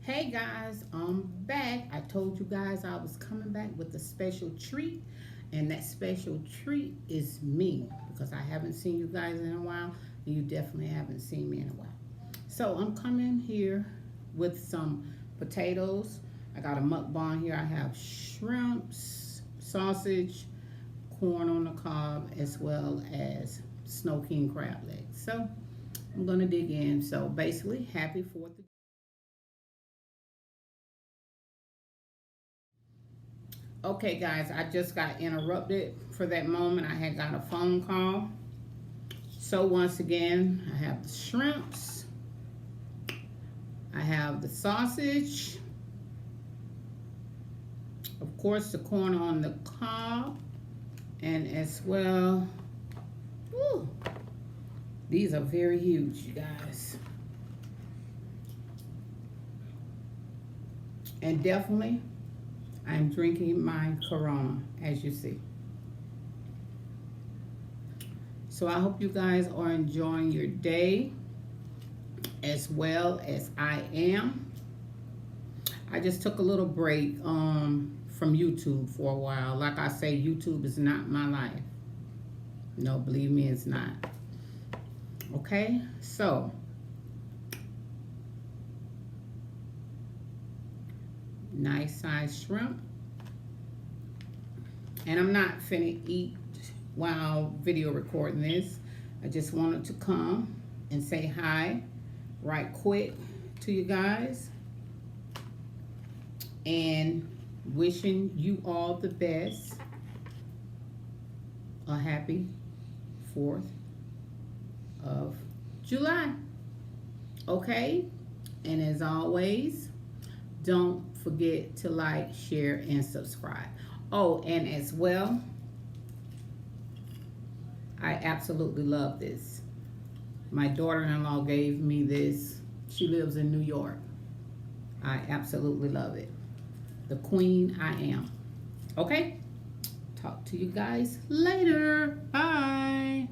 Hey guys, I'm back. I told you guys I was coming back with a special treat, and that special treat is me because I haven't seen you guys in a while, and you definitely haven't seen me in a while. So I'm coming here with some potatoes. I got a mukbang here. I have shrimps, sausage, corn on the cob, as well as snow king crab legs. So I'm gonna dig in. So basically, happy 4th of. Okay, guys, I just got interrupted for that moment. I had got a phone call. So, once again, I have the shrimps, I have the sausage, of course, the corn on the cob, and as well, woo, these are very huge, you guys. And definitely, I'm drinking my Corona, as you see. So I hope you guys are enjoying your day as well as I am. I just took a little break from YouTube for a while. Like I say, YouTube is not my life. No, believe me, it's not. Okay, so nice size shrimp. And I'm not finna eat while video recording this. I just wanted to come and say hi right quick to you guys and wishing you all the best. A happy 4th of July. Okay? And as always, don't forget to like, share, and subscribe. Oh, and as well, I absolutely love this. My daughter-in-law gave me this. She lives in New York. I absolutely love it. The queen I am. Okay? Talk to you guys later. Bye.